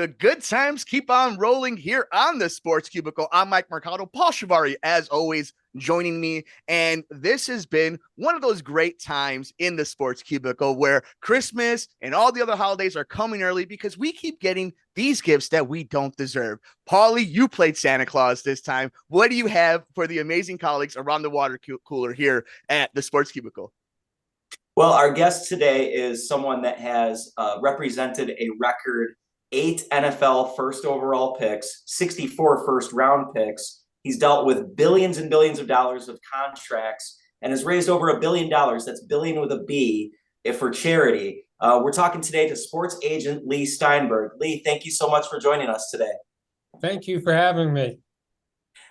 The good times keep on rolling here on the Sports Cubicle. I'm Mike Mercado, Paul Shivari, as always, joining me. And this has been one of those great times in the Sports Cubicle where Christmas and all the other holidays are coming early because we keep getting these gifts that we don't deserve. Paulie, you played Santa Claus this time. What do you have for the amazing colleagues around the water cooler here at the Sports Cubicle? Well, our guest today is someone that has represented a record 8 NFL first overall picks, 64 first round picks. He's dealt with billions and billions of dollars of contracts and has raised over $1 billion. That's billion with a B for charity. We're talking today to sports agent Leigh Steinberg. Leigh, thank you so much for joining us today. Thank you for having me.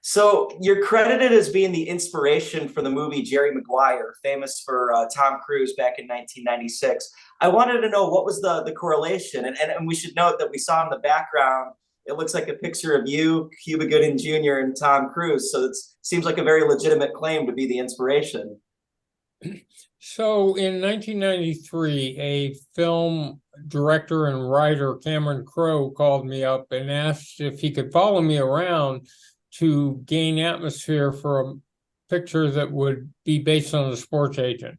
So you're credited as being the inspiration for the movie Jerry Maguire, famous for Tom Cruise back in 1996. I wanted to know what was the correlation. And we should note that we saw in the background, it looks like a picture of you, Cuba Gooding Jr., and Tom Cruise. So it seems like a very legitimate claim to be the inspiration. So in 1993, a film director and writer, Cameron Crowe, called me up and asked if he could follow me around to gain atmosphere for a picture that would be based on a sports agent.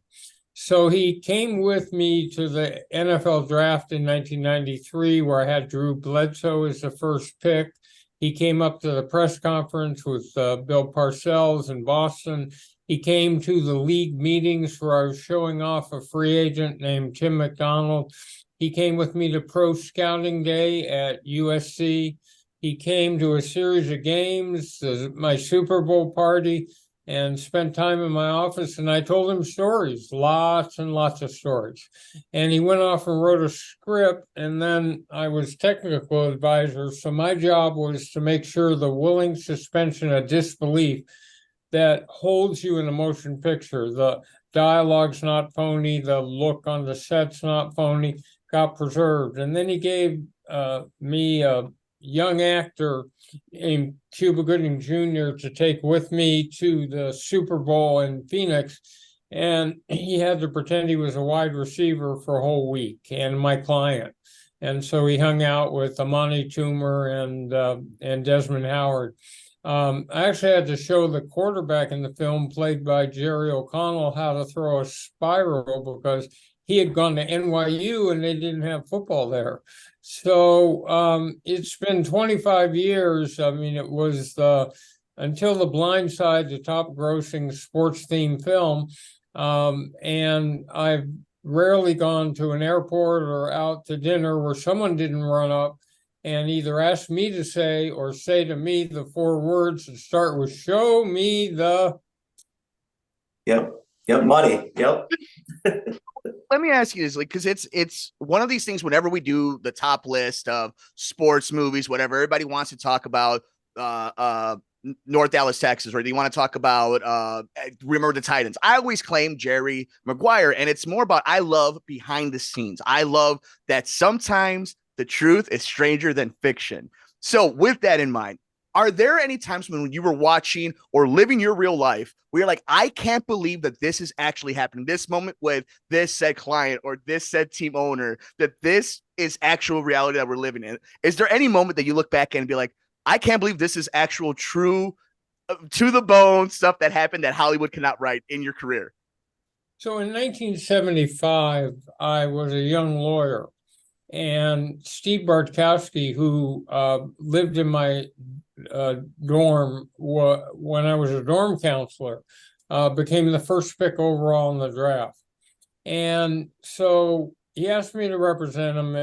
So he came with me to the NFL draft in 1993, where I had Drew Bledsoe as the first pick. He came up to the press conference with Bill Parcells in Boston. He came to the league meetings where I was showing off a free agent named Tim McDonald. He came with me to Pro Scouting Day at USC. He came to a series of games, my Super Bowl party, and spent time in my office. And I told him stories, lots and lots of stories. And he went off and wrote a script. And then I was technical advisor. So my job was to make sure the willing suspension of disbelief that holds you in a motion picture, the dialogue's not phony, the look on the set's not phony, got preserved. And then he gave me a young actor named Cuba Gooding Jr. to take with me to the Super Bowl in Phoenix. And he had to pretend he was a wide receiver for a whole week, and my client. And so he hung out with Amani Toomer and Desmond Howard. I actually had to show the quarterback in the film, played by Jerry O'Connell, how to throw a spiral because he had gone to NYU and they didn't have football there. So it's been 25 years. I mean, it was until The Blind Side, the top grossing sports themed film. And I've rarely gone to an airport or out to dinner where someone didn't run up and either ask me to say or say to me the 4 words that start with "show me the." Yep, money. Yep. Let me ask you this, because it's one of these things. Whenever we do the top list of sports movies, whatever, everybody wants to talk about North Dallas, Texas, or they want to talk about Remember the Titans. I always claim Jerry Maguire, and it's more about I love behind the scenes. I love that sometimes the truth is stranger than fiction. So with that in mind, are there any times when you were watching or living your real life where you're like, I can't believe that this is actually happening, this moment with this said client or this said team owner, that this is actual reality that we're living in? Is there any moment that you look back and be like, I can't believe this is actual true to the bone stuff that happened that Hollywood cannot write in your career? So in 1975, I was a young lawyer, and Steve Bartkowski, who lived in my dorm when I was a dorm counselor, became the first pick overall in the draft. And so he asked me to represent him.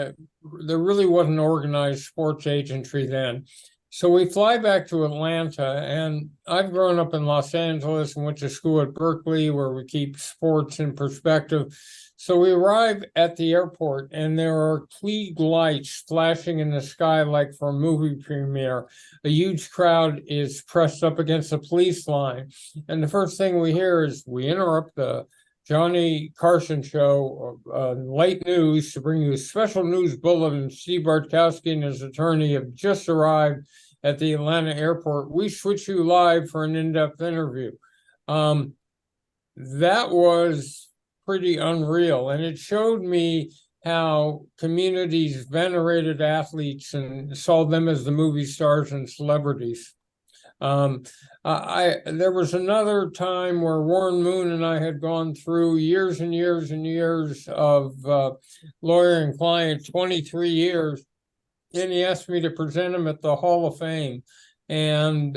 There really wasn't organized sports agentry then. So we fly back to Atlanta, and I've grown up in Los Angeles and went to school at Berkeley, where we keep sports in perspective. So we arrive at the airport, and there are Klieg lights flashing in the sky like for a movie premiere. A huge crowd is pressed up against the police line. And the first thing we hear is we interrupt the Johnny Carson show, late news, to bring you a special news bulletin. Steve Bartkowski and his attorney have just arrived at the Atlanta airport. We switch you live for an in-depth interview. That was pretty unreal. And it showed me how communities venerated athletes and saw them as the movie stars and celebrities. There was another time where Warren Moon and I had gone through years and years and years of lawyer and client, 23 years, and he asked me to present him at the Hall of Fame. And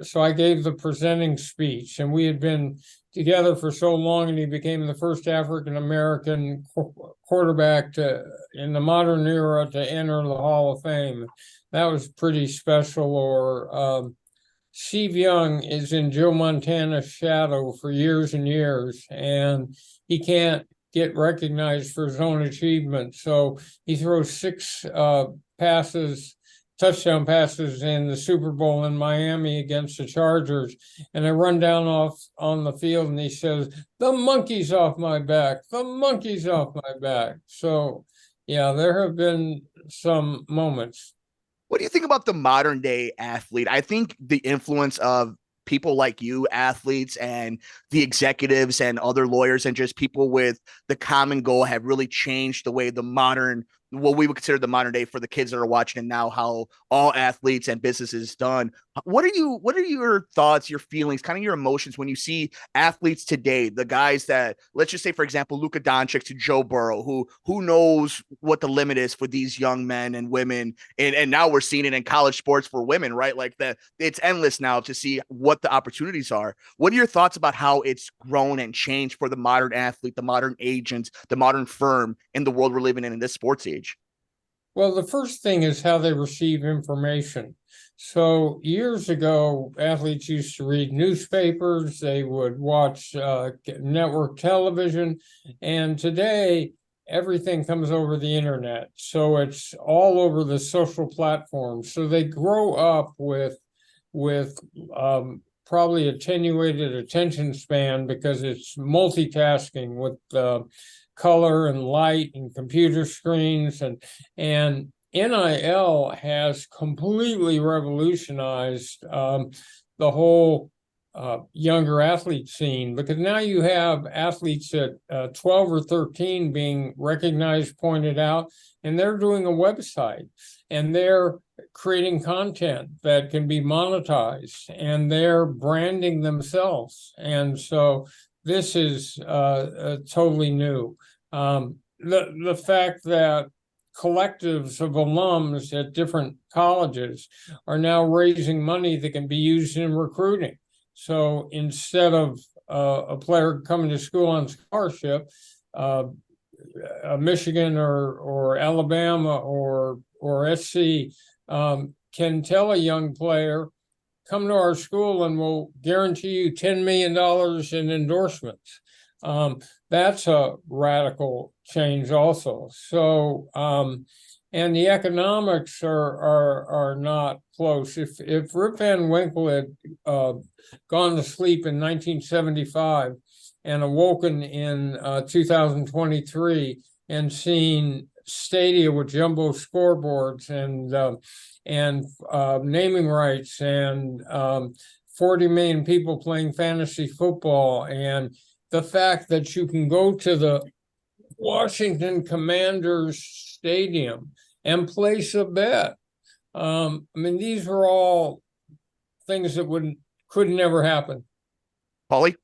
so I gave the presenting speech, and we had been together for so long, and he became the first African-American quarterback in the modern era to enter the Hall of Fame. That was pretty special. Or Steve Young is in Joe Montana's shadow for years and years, and he can't get recognized for his own achievement. So he throws 6 touchdown passes in the Super Bowl in Miami against the Chargers. And I run down off on the field and he says, "The monkey's off my back, the monkey's off my back." So yeah, there have been some moments. What do you think about the modern day athlete? I think the influence of people like you, athletes, and the executives and other lawyers and just people with the common goal have really changed the way what we would consider the modern day for the kids that are watching it now, how all athletes and businesses done. What are your thoughts, your feelings, kind of your emotions when you see athletes today, the guys that, let's just say, for example, Luka Doncic to Joe Burrow, who knows what the limit is for these young men and women. And now we're seeing it in college sports for women, right? Like it's endless now to see what the opportunities are. What are your thoughts about how it's grown and changed for the modern athlete, the modern agent, the modern firm in the world we're living in this sports age? Well, the first thing is how they receive information. So years ago, athletes used to read newspapers, they would watch network television, and today everything comes over the internet. So it's all over the social platforms. So they grow up with probably attenuated attention span because it's multitasking with color and light and computer screens, and NIL has completely revolutionized the whole younger athlete scene, because now you have athletes at 12 or 13 being recognized, pointed out, and they're doing a website and they're creating content that can be monetized and they're branding themselves. And so this is totally new. The fact that collectives of alums at different colleges are now raising money that can be used in recruiting. So instead of a player coming to school on scholarship, Michigan or Alabama or SC can tell a young player, "Come to our school and we'll guarantee you $10 million in endorsements." That's a radical change also. So, and the economics are not close. If Rip Van Winkle had gone to sleep in 1975 and awoken in 2023 and seen stadia with jumbo scoreboards and naming rights and 40 million people playing fantasy football, and the fact that you can go to the Washington Commanders Stadium and place a bet. I mean, these are all things that could never happen. Paulie?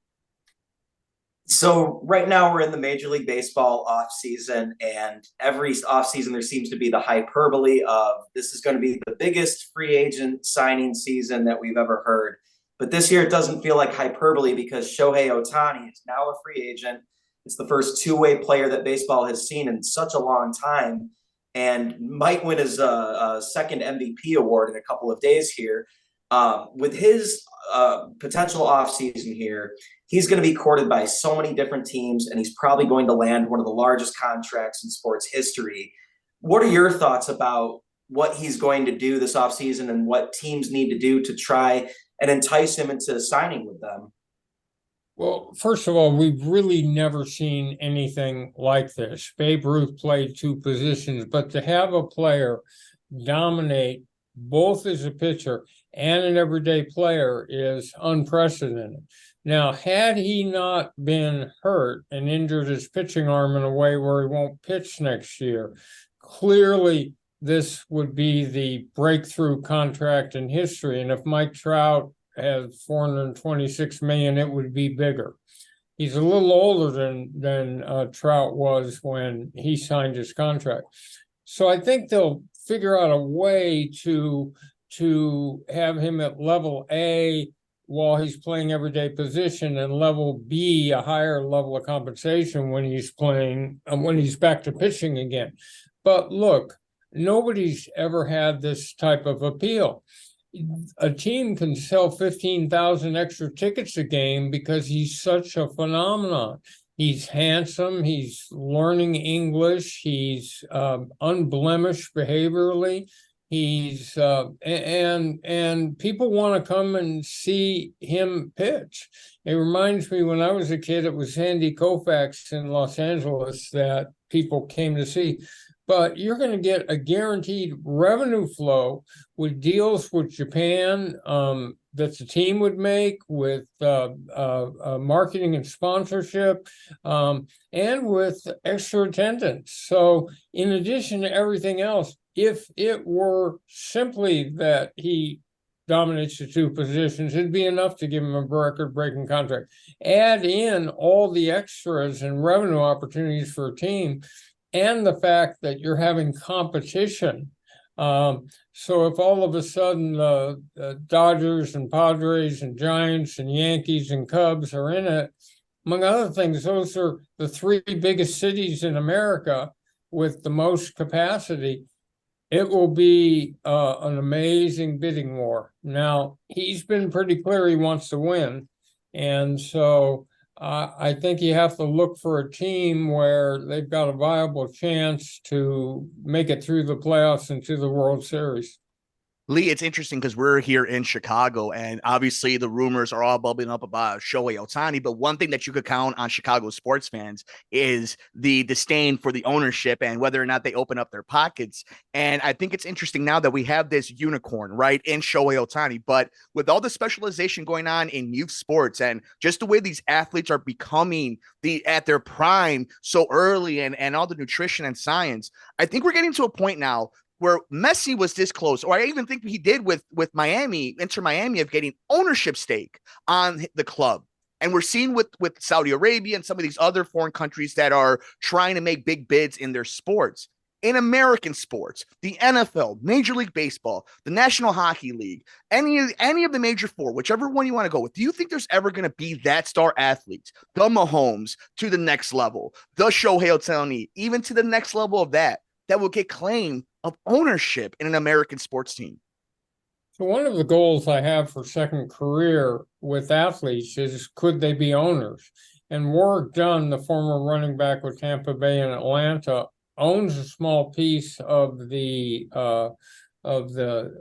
So right now we're in the Major League Baseball off season, and every off season there seems to be the hyperbole of this is going to be the biggest free agent signing season that we've ever heard. But this year it doesn't feel like hyperbole because Shohei Ohtani is now a free agent. It's the first two-way player that baseball has seen in such a long time, and might win his second MVP award in a couple of days here. With his potential offseason here, he's going to be courted by so many different teams, and he's probably going to land one of the largest contracts in sports history. What are your thoughts about what he's going to do this offseason and what teams need to do to try and entice him into signing with them? Well, first of all, we've really never seen anything like this. Babe Ruth played 2 positions, but to have a player dominate both as a pitcher and an everyday player is unprecedented. Now, had he not been hurt and injured his pitching arm in a way where he won't pitch next year, clearly this would be the breakthrough contract in history. And if Mike Trout has $426 million, it would be bigger. He's a little older than Trout was when he signed his contract. So I think they'll figure out a way to have him at level A while he's playing everyday position, and level B, a higher level of compensation when he's playing, when he's back to pitching again. But look, nobody's ever had this type of appeal. A team can sell 15,000 extra tickets a game because he's such a phenomenon. He's handsome, he's learning English, he's unblemished behaviorally. He's and people want to come and see him pitch. It reminds me, when I was a kid, it was Sandy Koufax in Los Angeles that people came to see. But you're going to get a guaranteed revenue flow with deals with Japan that the team would make, with marketing and sponsorship, and with extra attendance. So in addition to everything else, if it were simply that he dominates the two positions, it'd be enough to give him a record-breaking contract. Add in all the extras and revenue opportunities for a team, and the fact that you're having competition. So if all of a sudden the Dodgers and Padres and Giants and Yankees and Cubs are in it, among other things, those are the three biggest cities in America with the most capacity. It will be an amazing bidding war. Now, he's been pretty clear he wants to win. And so I think you have to look for a team where they've got a viable chance to make it through the playoffs and to the World Series. Leigh, it's interesting because we're here in Chicago, and obviously the rumors are all bubbling up about Shohei Ohtani. But one thing that you could count on Chicago sports fans is the disdain for the ownership and whether or not they open up their pockets. And I think it's interesting now that we have this unicorn, right, in Shohei Ohtani. But with all the specialization going on in youth sports and just the way these athletes are becoming at their prime so early, and all the nutrition and science, I think we're getting to a point now where Messi was this close, or I even think he did with Miami, Inter Miami, of getting ownership stake on the club. And we're seeing with Saudi Arabia and some of these other foreign countries that are trying to make big bids in their sports. In American sports, the NFL, Major League Baseball, the National Hockey League, any of the major four, whichever one you want to go with, do you think there's ever going to be that star athlete, the Mahomes to the next level, the Shohei Ohtani, even to the next level of that will get claim of ownership in an American sports team? So one of the goals I have for second career with athletes is, could they be owners? And Warrick Dunn, the former running back with Tampa Bay and Atlanta, owns a small piece of the Atlanta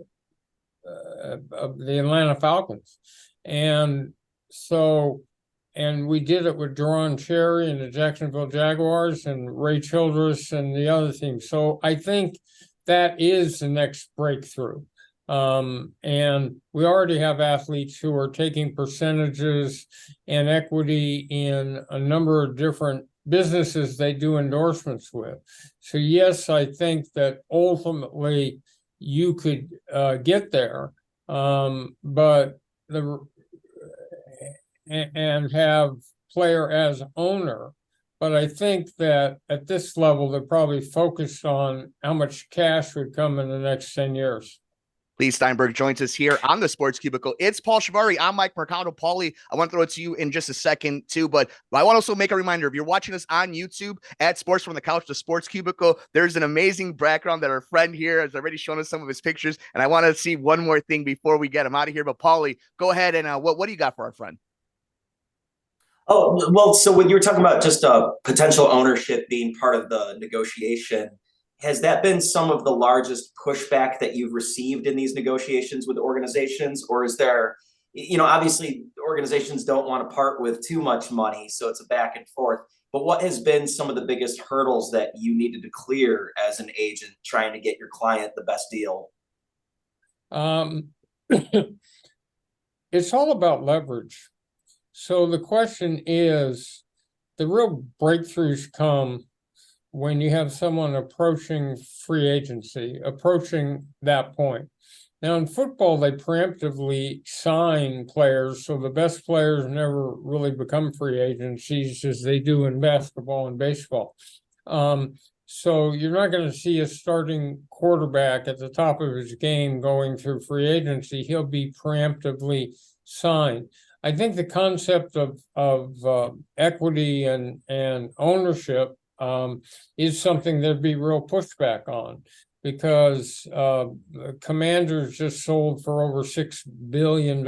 Falcons. And so, and we did it with Deron Cherry and the Jacksonville Jaguars and Ray Childress and the other teams. So I think that is the next breakthrough. And we already have athletes who are taking percentages and equity in a number of different businesses they do endorsements with. So yes, I think that ultimately you could get there, but and have player as owner. But I think that at this level, they're probably focused on how much cash would come in the next 10 years. Leigh Steinberg joins us here on the Sports Cubicle. It's Paul Shivari. I'm Mike Mercado. Paulie, I want to throw it to you in just a second too, but I want to also make a reminder, if you're watching us on YouTube at Sports from the Couch, the Sports Cubicle, there's an amazing background that our friend here has already shown us some of his pictures, and I want to see one more thing before we get him out of here. But Paulie, go ahead and what do you got for our friend? Oh, well, so when you were talking about just potential ownership being part of the negotiation, has that been some of the largest pushback that you've received in these negotiations with organizations? Or is there, obviously organizations don't want to part with too much money, so it's a back and forth. But what has been some of the biggest hurdles that you needed to clear as an agent trying to get your client the best deal? It's all about leverage. So the question is, the real breakthroughs come when you have someone approaching free agency, approaching that point. Now in football, they preemptively sign players, so the best players never really become free agents as they do in basketball and baseball. So you're not going to see a starting quarterback at the top of his game going through free agency. He'll be preemptively signed. I think the concept of equity and ownership is something there'd be real pushback on, because Commanders just sold for over $6 billion.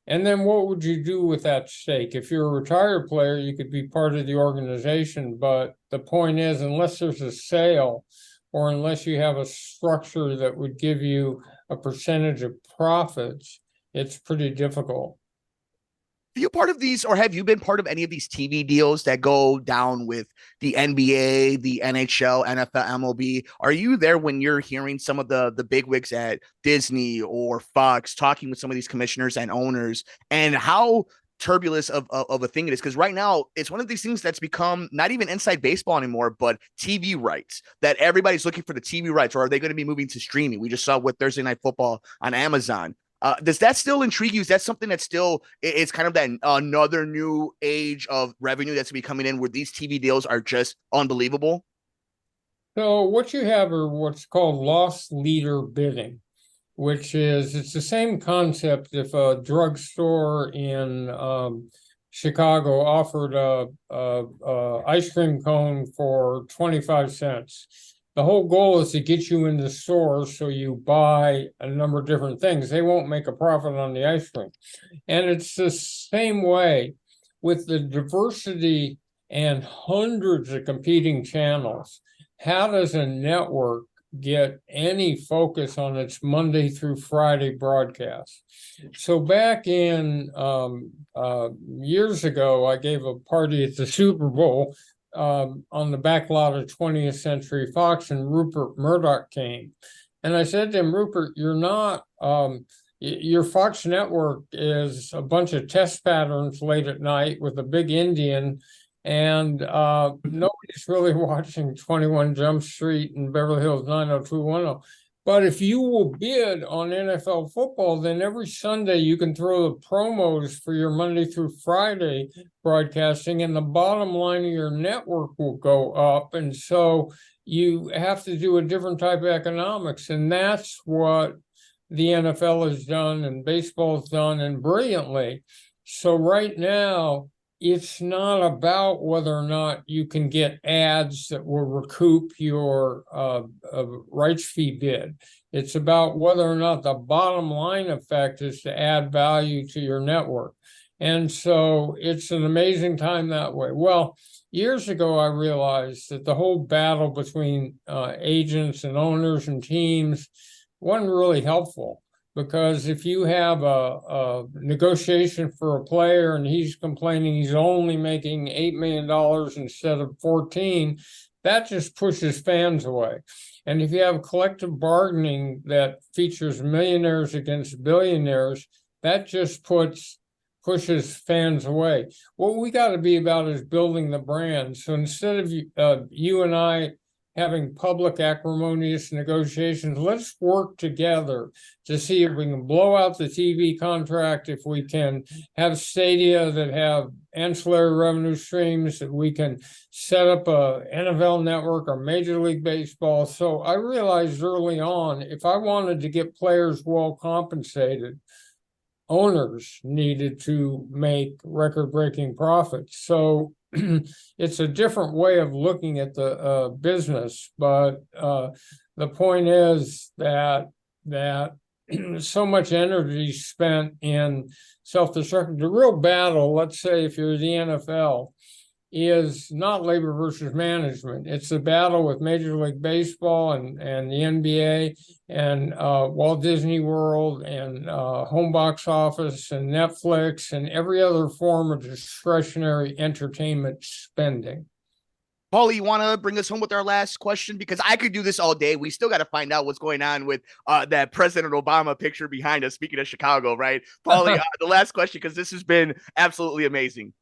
And then what would you do with that stake? If you're a retired player, you could be part of the organization. But the point is, unless there's a sale or unless you have a structure that would give you a percentage of profits, it's pretty difficult. Are you part of these, or have you been part of any of these TV deals that go down with the NBA, the NHL, NFL, MLB? Are you there when you're hearing some of the bigwigs at Disney or Fox talking with some of these commissioners and owners, and how turbulent of a thing it is? Because right now it's one of these things that's become not even inside baseball anymore, but TV rights, that everybody's looking for the TV rights, or are they going to be moving to streaming? We just saw with Thursday Night Football on Amazon. Does that still intrigue you? Is that something that still is kind of that another new age of revenue that's going to be coming in, where these TV deals are just unbelievable? So what you have are what's called loss leader bidding, which is, it's the same concept. If a drugstore in Chicago offered a ice cream cone for 25 cents, the whole goal is to get you in the store so you buy a number of different things. They won't make a profit on the ice cream. And it's the same way with the diversity and hundreds of competing channels. How does a network get any focus on its Monday through Friday broadcast? So back in years ago, I gave a party at the Super Bowl on the back lot of 20th Century Fox, and Rupert Murdoch came. And I said to him, Rupert, you're not, your Fox network is a bunch of test patterns late at night with a big Indian, and nobody's really watching 21 Jump Street and Beverly Hills 90210. But if you will bid on NFL football, then every Sunday you can throw the promos for your Monday through Friday broadcasting, and the bottom line of your network will go up. And so you have to do a different type of economics. And that's what the NFL has done and baseball has done, and brilliantly. So right now, it's not about whether or not you can get ads that will recoup your rights fee bid. It's about whether or not the bottom line effect is to add value to your network. And so it's an amazing time that way. Well, years ago, I realized that the whole battle between agents and owners and teams wasn't really helpful. Because if you have a negotiation for a player and he's complaining he's only making $8 million instead of 14, that just pushes fans away. And if you have collective bargaining that features millionaires against billionaires, that just pushes fans away. What we got to be about is building the brand. So instead of you and I having public acrimonious negotiations, let's work together to see if we can blow out the TV contract, if we can have stadia that have ancillary revenue streams, that we can set up a NFL network or Major League Baseball. So I realized early on, if I wanted to get players well compensated, owners needed to make record-breaking profits. So it's a different way of looking at the business, but the point is that so much energy spent in self-destruction. The real battle, let's say if you're the NFL, is not labor versus management. It's a battle with Major League Baseball and the NBA and Walt Disney World and home box office and Netflix and every other form of discretionary entertainment spending. Paulie, you want to bring us home with our last question? Because I could do this all day. We still got to find out what's going on with that President Obama picture behind us. Speaking of Chicago, right? Paulie, the last question, because this has been absolutely amazing.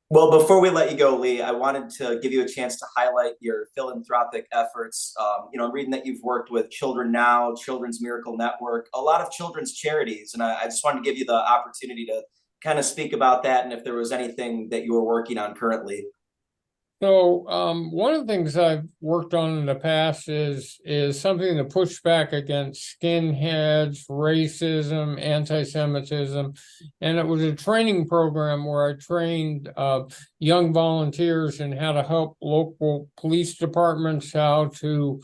Well, before we let you go, Leigh, I wanted to give you a chance to highlight your philanthropic efforts. I'm reading that you've worked with Children Now, Children's Miracle Network, a lot of children's charities. And I just wanted to give you the opportunity to kind of speak about that and if there was anything that you were working on currently. So one of the things I've worked on in the past is something to push back against skinheads, racism, anti-Semitism, and it was a training program where I trained young volunteers in how to help local police departments, how to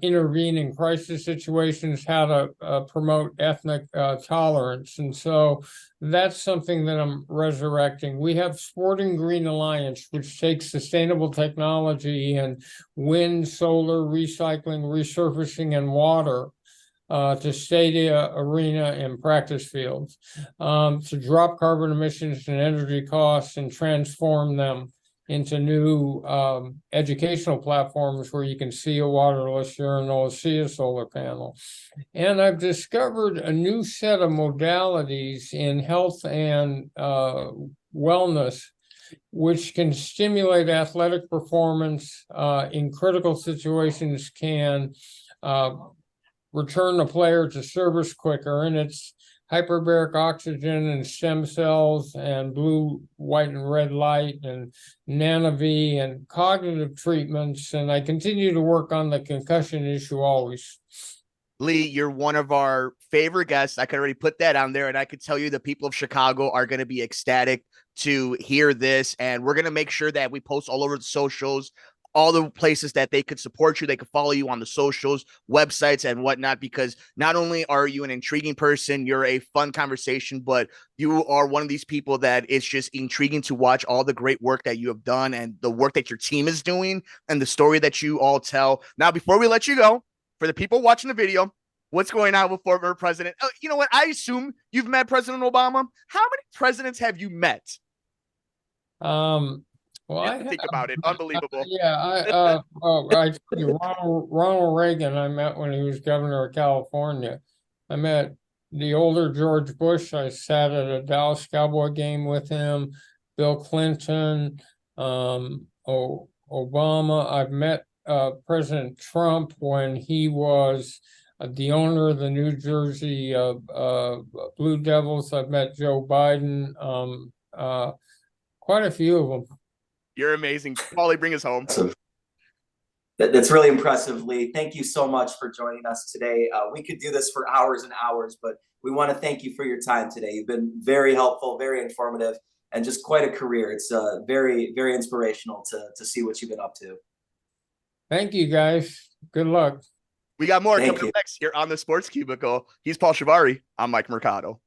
intervene in crisis situations, how to promote ethnic tolerance, and so that's something that I'm resurrecting. We have Sporting Green Alliance, which takes sustainable technology and wind, solar, recycling, resurfacing, and water to stadia, arena, and practice fields to drop carbon emissions and energy costs and transform them into new educational platforms where you can see a waterless urinal, see a solar panel. And I've discovered a new set of modalities in health and wellness, which can stimulate athletic performance in critical situations, can return a player to service quicker, and it's hyperbaric oxygen and stem cells and blue, white, and red light and nano-V and cognitive treatments. And I continue to work on the concussion issue always. Leigh, you're one of our favorite guests. I could already put that on there, and I could tell you the people of Chicago are going to be ecstatic to hear this. And we're going to make sure that we post all over the socials, all the places that they could support you. They could follow you on the socials, websites, and whatnot, because not only are you an intriguing person, you're a fun conversation, but you are one of these people that it's just intriguing to watch all the great work that you have done and the work that your team is doing and the story that you all tell. Now, before we let you go, for the people watching the video, what's going on with former president? Oh, you know what? I assume you've met President Obama. How many presidents have you met? Well, I think about it. Unbelievable. I told you, Ronald Reagan, I met when he was governor of California. I met the older George Bush. I sat at a Dallas Cowboy game with him. Bill Clinton, Obama. I've met President Trump when he was the owner of the New Jersey Blue Devils. I've met Joe Biden. Quite a few of them. You're amazing. Paulie, bring us home. That's really impressive, Leigh. Thank you so much for joining us today. We could do this for hours and hours, but we want to thank you for your time today. You've been very helpful, very informative, and just quite a career. It's very, very inspirational to see what you've been up to. Thank you, guys. Good luck. We got more coming up next here on the Sports Cubicle. He's Paul Shivari. I'm Mike Mercado.